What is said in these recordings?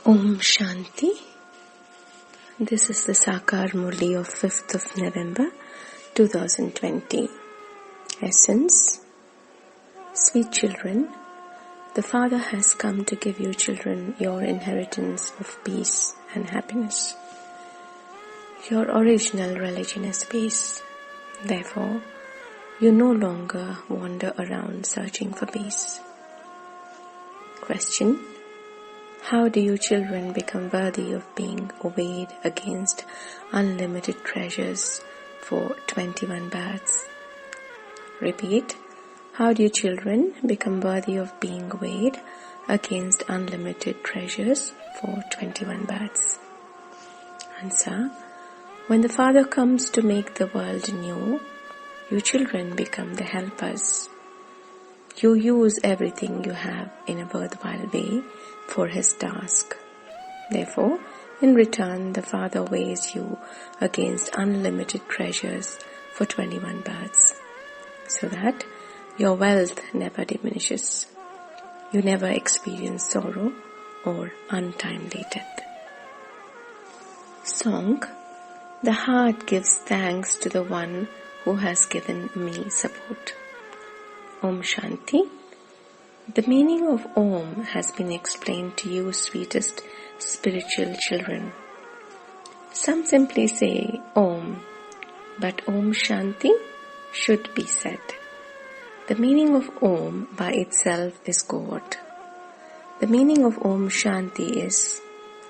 Om Shanti. This is the Saakaar Murali of 5th of November 2020. Essence. Sweet children, the Father has come to give you children your inheritance of peace and happiness. Your original religion is peace. Therefore, you no longer wander around searching for peace. Question. How do you children become worthy of being weighed against unlimited treasures for 21 births? Repeat. How do you children become worthy of being weighed against unlimited treasures for 21 births? Answer. When the Father comes to make the world new, you children become the helpers. You use everything you have in a worthwhile way for His task. Therefore, in return, the Father weighs you against unlimited treasures for 21 births, so that your wealth never diminishes. You never experience sorrow or untimely death. Song. The heart gives thanks to the one who has given me support. Om Shanti. The meaning of Om has been explained to you, sweetest spiritual children. Some simply say Om, but Om Shanti should be said. The meaning of Om by itself is God. The meaning of Om Shanti is,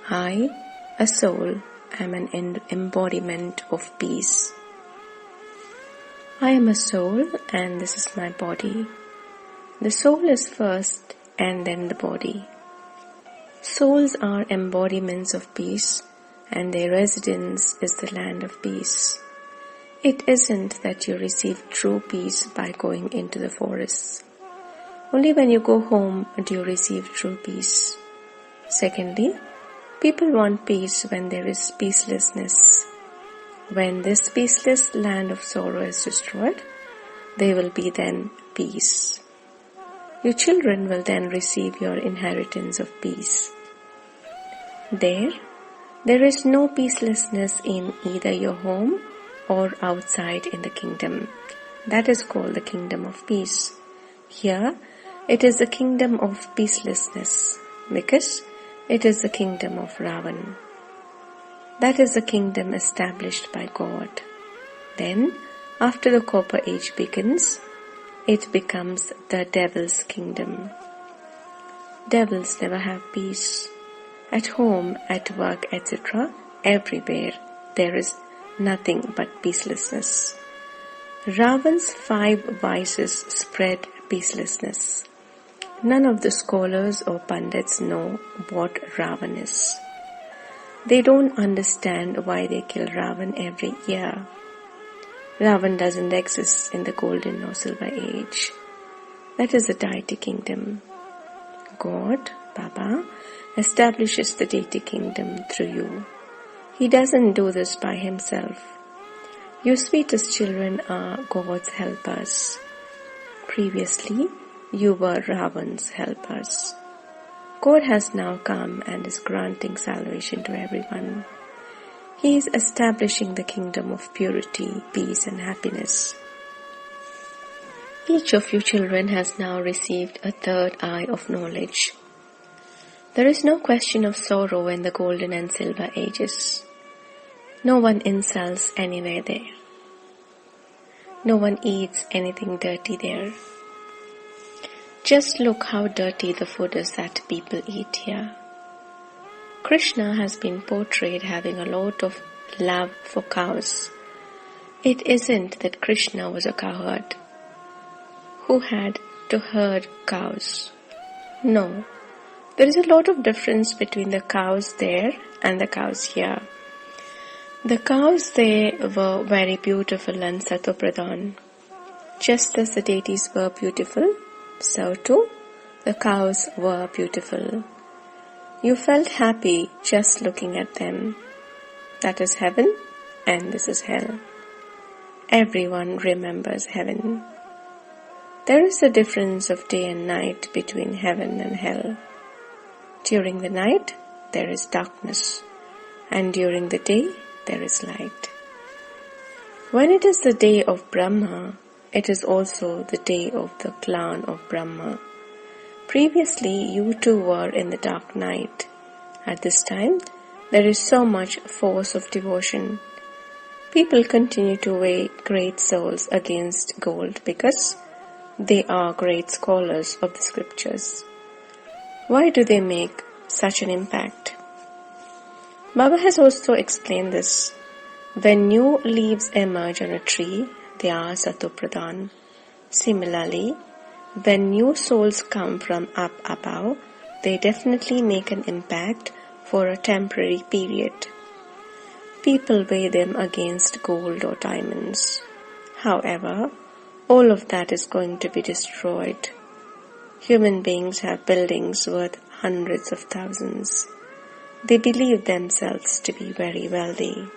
I, a soul, am an embodiment of peace. I am a soul and this is my body. The soul is first and then the body. Souls are embodiments of peace and their residence is the land of peace. It isn't that you receive true peace by going into the forests. Only when you go home do you receive true peace. Secondly, people want peace when there is peacelessness. When this peaceless land of sorrow is destroyed, there will be then peace. Your children will then receive your inheritance of peace. There is no peacelessness in either your home or outside in the kingdom. That is called the kingdom of peace. Here, it is the kingdom of peacelessness because it is the kingdom of Ravan. That is the kingdom established by God. Then, after the copper age begins, it becomes the devil's kingdom. Devils never have peace. At home, at work, etc., everywhere, there is nothing but peacelessness. Ravan's 5 vices spread peacelessness. None of the scholars or pandits know what Ravan is. They don't understand why they kill Ravan every year. Ravan doesn't exist in the golden or silver age. That is the deity kingdom. God, Baba, establishes the deity kingdom through you. He doesn't do this by himself. You sweetest children are God's helpers. Previously, you were Ravan's helpers. God has now come and is granting salvation to everyone. He is establishing the kingdom of purity, peace and happiness. Each of you children has now received a third eye of knowledge. There is no question of sorrow in the golden and silver ages. No one insults anywhere there. No one eats anything dirty there. Just look how dirty the food is that people eat here. Krishna has been portrayed having a lot of love for cows. It isn't that Krishna was a cowherd who had to herd cows. No, there is a lot of difference between the cows there and the cows here. The cows there were very beautiful and satopradhan. Just as the deities were beautiful, so too the cows were beautiful. You felt happy just looking at them. That is heaven and this is hell. Everyone remembers heaven. There is a difference of day and night between heaven and hell. During the night, there is darkness, and during the day there is light. When it is the day of Brahma, it is also the day of the clan of Brahma. Previously, you too were in the dark night. At this time, there is so much force of devotion. People continue to weigh great souls against gold because they are great scholars of the scriptures. Why do they make such an impact? Baba has also explained this. When new leaves emerge on a tree, they are satopradhan. Similarly, when new souls come from up above, they definitely make an impact for a temporary period. People weigh them against gold or diamonds. However, all of that is going to be destroyed. Human beings have buildings worth hundreds of thousands. They believe themselves to be very wealthy.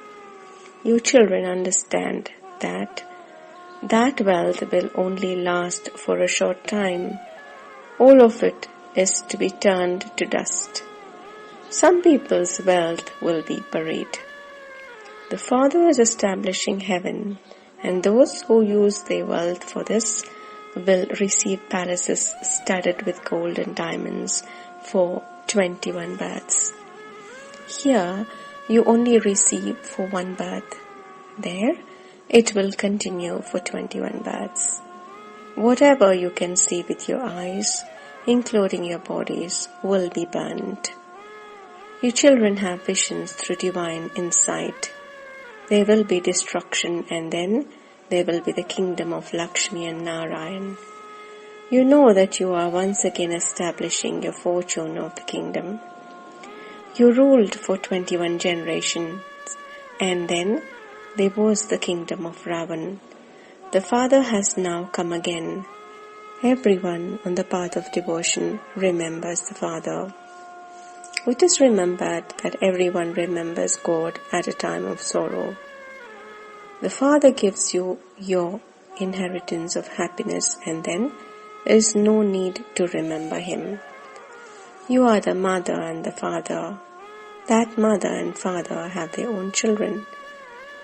You children understand that wealth will only last for a short time. All of it is to be turned to dust. Some people's wealth will be buried. The Father is establishing heaven, and those who use their wealth for this will receive palaces studded with gold and diamonds for 21 births. Here, you only receive for one birth. There, it will continue for 21 births. Whatever you can see with your eyes, including your bodies, will be burned. You children have visions through divine insight. There will be destruction, and then there will be the kingdom of Lakshmi and Narayan. You know that you are once again establishing your fortune of the kingdom. You ruled for 21 generations, and then there was the kingdom of Ravan. The Father has now come again. Everyone on the path of devotion remembers the Father. It is remembered that everyone remembers God at a time of sorrow. The Father gives you your inheritance of happiness, and then there is no need to remember Him. You are the mother and the father. That mother and father have their own children.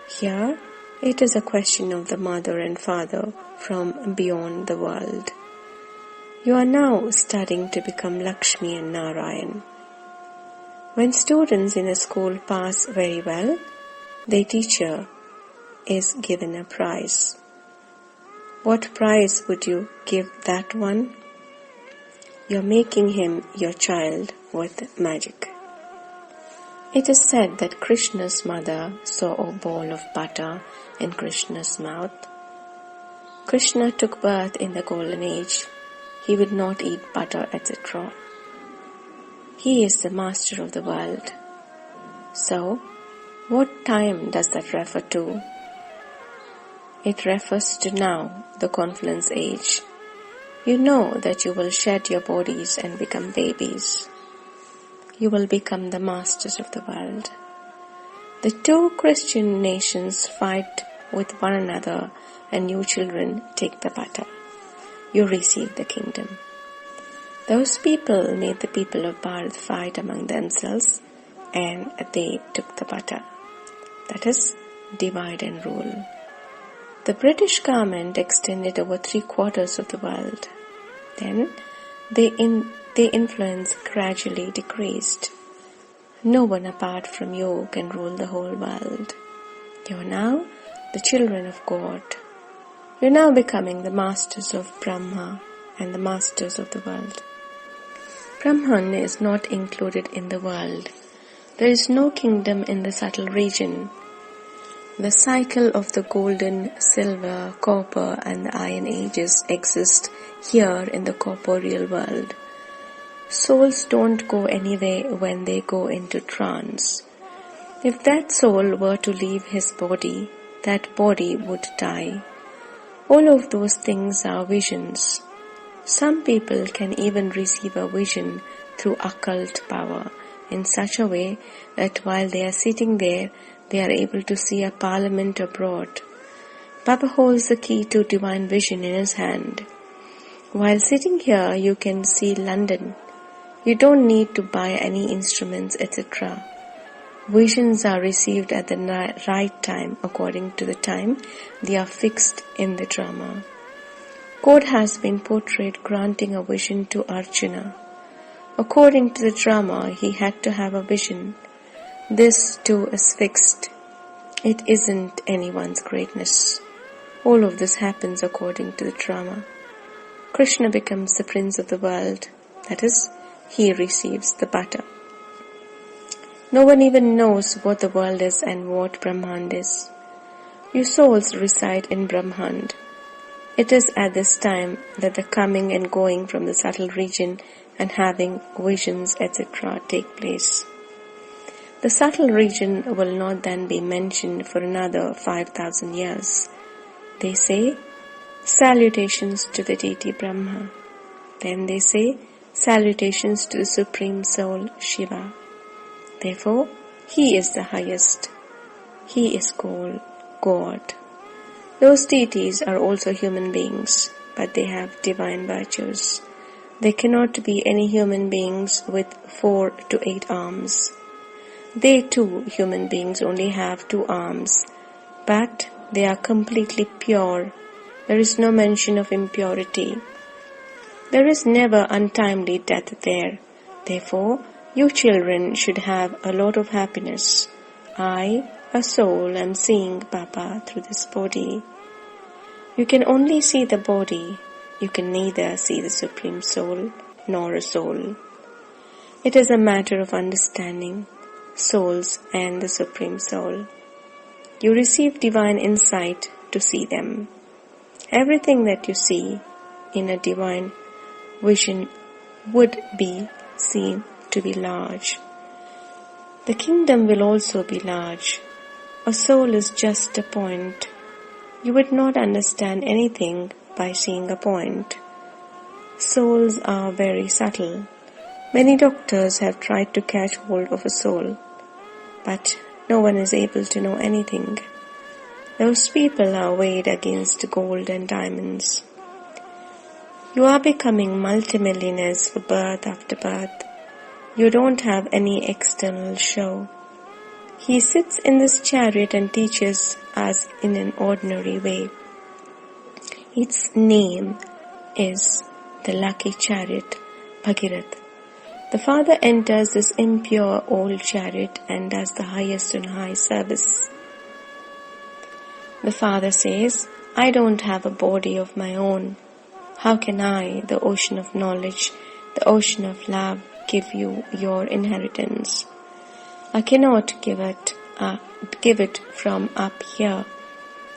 Here, it is a question of the mother and father from beyond the world. You are now studying to become Lakshmi and Narayan. When students in a school pass very well, their teacher is given a prize. What prize would you give that one? You're making him your child with magic. It is said that Krishna's mother saw a ball of butter in Krishna's mouth. Krishna took birth in the golden age. He would not eat butter, etc. He is the master of the world. So, what time does that refer to? It refers to now, the confluence age. You know that you will shed your bodies and become babies. You will become the masters of the world. The two Christian nations fight with one another, and you children take the butter. You receive the kingdom. Those people made the people of Bharat fight among themselves, and they took the butter. That is, divide and rule. The British government extended over 3/4 of the world. Then, their influence gradually decreased. No one apart from you can rule the whole world. You are now the children of God. You are now becoming the masters of Brahma and the masters of the world. Brahman is not included in the world. There is no kingdom in the subtle region. The cycle of the golden, silver, copper and the iron ages exist here in the corporeal world. Souls don't go anywhere when they go into trance. If that soul were to leave his body, that body would die. All of those things are visions. Some people can even receive a vision through occult power in such a way that while they are sitting there, they are able to see a parliament abroad. Baba holds the key to divine vision in his hand. While sitting here, you can see London. You don't need to buy any instruments, etc. Visions are received at the right time according to the time they are fixed in the drama. God has been portrayed granting a vision to Arjuna. According to the drama, he had to have a vision. This too is fixed. It isn't anyone's greatness. All of this happens according to the drama. Krishna becomes the prince of the world. That is, he receives the butter. No one even knows what the world is and what Brahmand is. You souls reside in Brahmand. It is at this time that the coming and going from the subtle region and having visions, etc. take place. The subtle region will not then be mentioned for another 5,000 years. They say, salutations to the deity Brahma. Then they say, salutations to the Supreme Soul, Shiva. Therefore, he is the highest. He is called God. Those deities are also human beings, but they have divine virtues. There cannot be any human beings with 4 to 8 arms. They too, human beings, only have 2 arms, but they are completely pure. There is no mention of impurity. There is never untimely death there. Therefore, you children should have a lot of happiness. I, a soul, am seeing Papa through this body. You can only see the body. You can neither see the Supreme Soul nor a soul. It is a matter of understanding souls and the Supreme Soul. You receive divine insight to see them. Everything that you see in a divine vision would be seen to be large. The kingdom will also be large. A soul is just a point. You would not understand anything by seeing a point. Souls are very subtle. Many doctors have tried to catch hold of a soul, but no one is able to know anything. Those people are weighed against gold and diamonds. You are becoming multimillionaires for birth after birth. You don't have any external show. He sits in this chariot and teaches us in an ordinary way. Its name is the lucky chariot, Bhagirath. The father enters this impure old chariot and does the highest and high service. The father says, I don't have a body of my own. How can I, the ocean of knowledge, the ocean of love, give you your inheritance? I cannot give it from up here.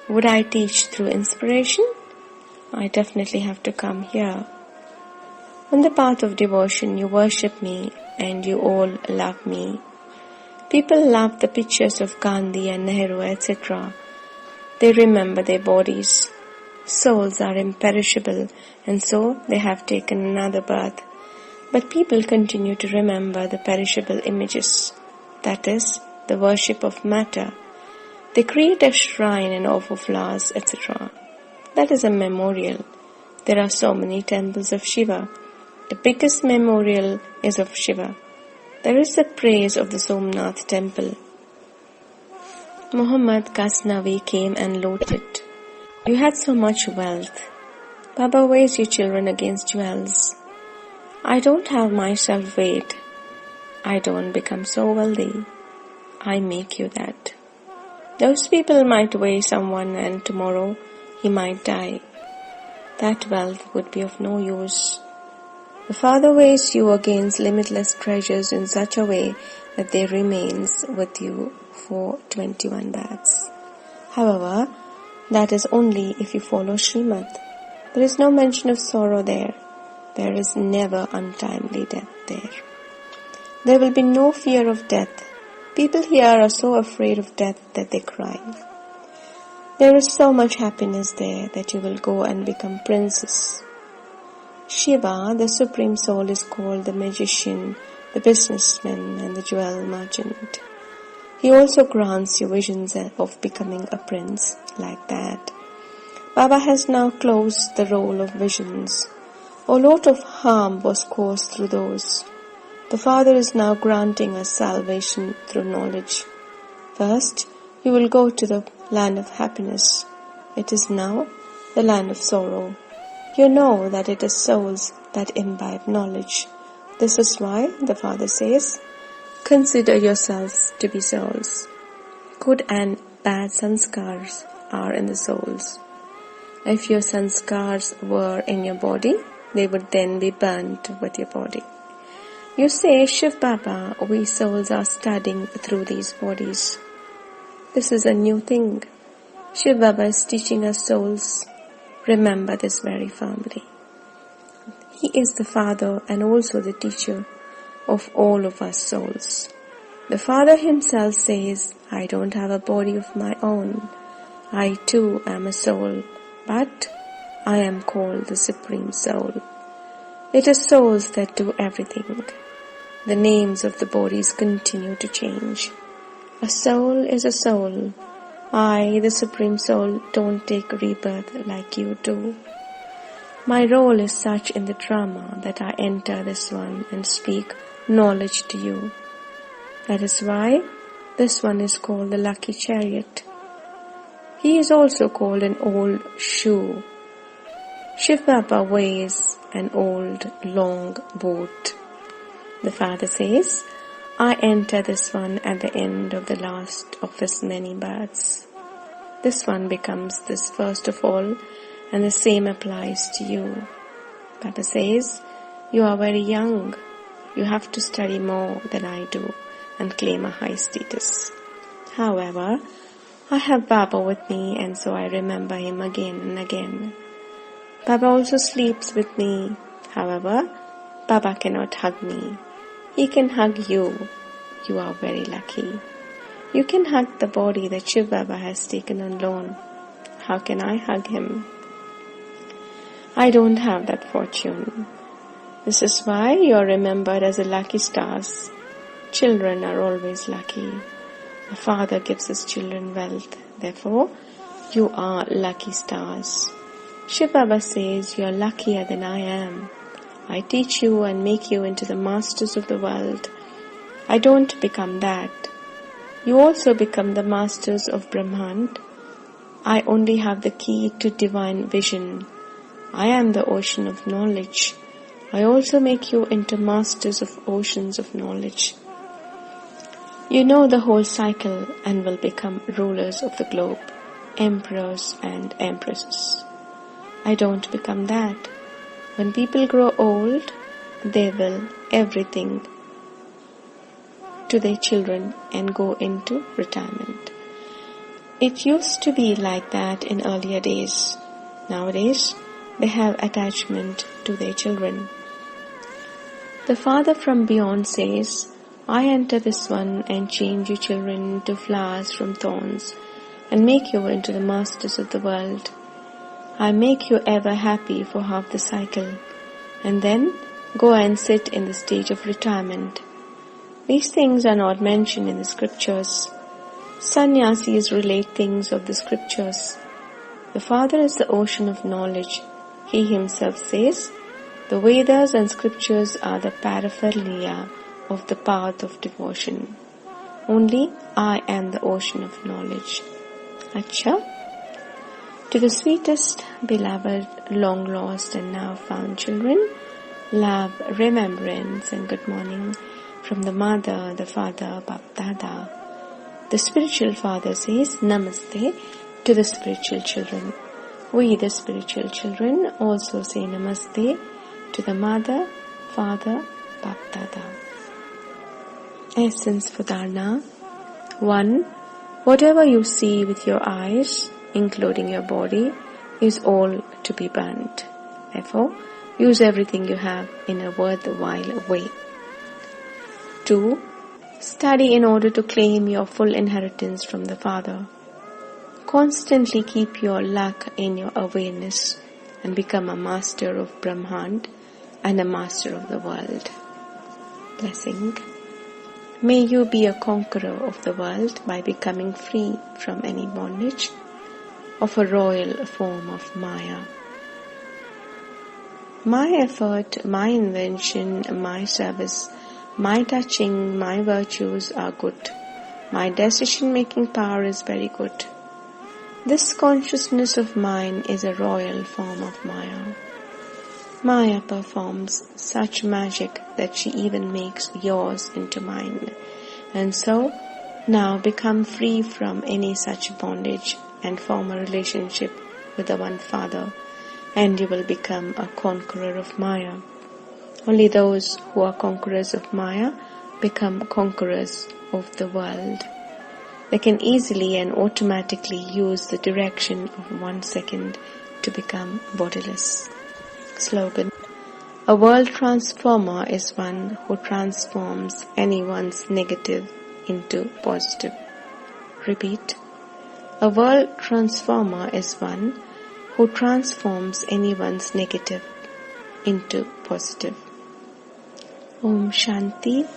Would I teach through inspiration? I definitely have to come here. On the path of devotion, you worship me and you all love me. People love the pictures of Gandhi and Nehru, etc. They remember their bodies. Souls are imperishable, and so they have taken another birth. But people continue to remember the perishable images, that is, the worship of matter. They create a shrine and offer flowers, etc. That is a memorial. There are so many temples of Shiva. The biggest memorial is of Shiva. There is the praise of the Somnath temple. Muhammad Ghaznavi came and looted. You had so much wealth. Baba weighs you children against jewels. I don't have myself weighed. I don't become so wealthy. I make you that. Those people might weigh someone and tomorrow he might die. That wealth would be of no use. The Father weighs you against limitless treasures in such a way that they remains with you for 21 births. However, that is only if you follow Srimad. There is no mention of sorrow there. There is never untimely death there. There will be no fear of death. People here are so afraid of death that they cry. There is so much happiness there that you will go and become princes. Shiva, the Supreme Soul, is called the magician, the businessman, and the jewel merchant. He also grants you visions of becoming a prince, like that. Baba has now closed the roll of visions. A lot of harm was caused through those. The Father is now granting us salvation through knowledge. First, you will go to the land of happiness. It is now the land of sorrow. You know that it is souls that imbibe knowledge. This is why the Father says, consider yourselves to be souls. Good and bad sanskars are in the souls. If your sanskars were in your body, they would then be burnt with your body. You say, Shiv Baba, we souls are studying through these bodies. This is a new thing. Shiv Baba is teaching us souls. Remember this very firmly. He is the Father and also the teacher of all of us souls. The Father himself says, I don't have a body of my own. I too am a soul, but I am called the Supreme Soul. It is souls that do everything. The names of the bodies continue to change. A soul is a soul. I, the Supreme Soul, don't take rebirth like you do. My role is such in the drama that I enter this one and speak knowledge to you. That is why this one is called the Lucky Chariot. He is also called an old shoe. Shiv Baba wears an old long boot. The Father says, I enter this one at the end of the last of his many births. This one becomes this first of all, and the same applies to you. Baba says, you are very young. You have to study more than I do and claim a high status. However, I have Baba with me and so I remember him again and again. Baba also sleeps with me. However, Baba cannot hug me. He can hug you. You are very lucky. You can hug the body that Shiv Baba has taken on loan. How can I hug him? I don't have that fortune. This is why you are remembered as a lucky stars. Children are always lucky. The Father gives his children wealth. Therefore, you are lucky stars. Shiv Baba says you are luckier than I am. I teach you and make you into the masters of the world. I don't become that. You also become the masters of Brahmand. I only have the key to divine vision. I am the ocean of knowledge. I also make you into masters of oceans of knowledge. You know the whole cycle and will become rulers of the globe, emperors and empresses. I don't become that. When people grow old, they will everything to their children and go into retirement. It used to be like that in earlier days. Nowadays, they have attachment to their children. The Father from beyond says, I enter this one and change you children into flowers from thorns and make you into the masters of the world. I make you ever happy for half the cycle and then go and sit in the stage of retirement. These things are not mentioned in the scriptures. Sannyasis relate things of the scriptures. The Father is the ocean of knowledge. He himself says, the Vedas and scriptures are the paraphernalia of the path of devotion. Only I am the ocean of knowledge. Acha. To the sweetest, beloved, long lost and now found children, love, remembrance and good morning from the Mother, the Father, Bap Dada. The spiritual Father says Namaste to the spiritual children. We, the spiritual children, also say Namaste to the Mother, Father, Bap Dada. Essence for Dharna. 1. Whatever you see with your eyes, including your body, is all to be burnt. Therefore, use everything you have in a worthwhile way. 2. Study in order to claim your full inheritance from the Father. Constantly keep your luck in your awareness and become a master of Brahmand and a master of the world. Blessing. May you be a conqueror of the world by becoming free from any bondage of a royal form of Maya. My effort, my invention, my service, My touching, my virtues are good. My decision-making power is very good. This consciousness of mine is a royal form of Maya. Maya performs such magic that she even makes yours into mine. And so, now become free from any such bondage and form a relationship with the One Father, and you will become a conqueror of Maya. Only those who are conquerors of Maya become conquerors of the world. They can easily and automatically use the direction of 1 second to become bodiless. Slogan: a world transformer is one who transforms anyone's negative into positive. Repeat: a world transformer is one who transforms anyone's negative into positive. Om Shanti.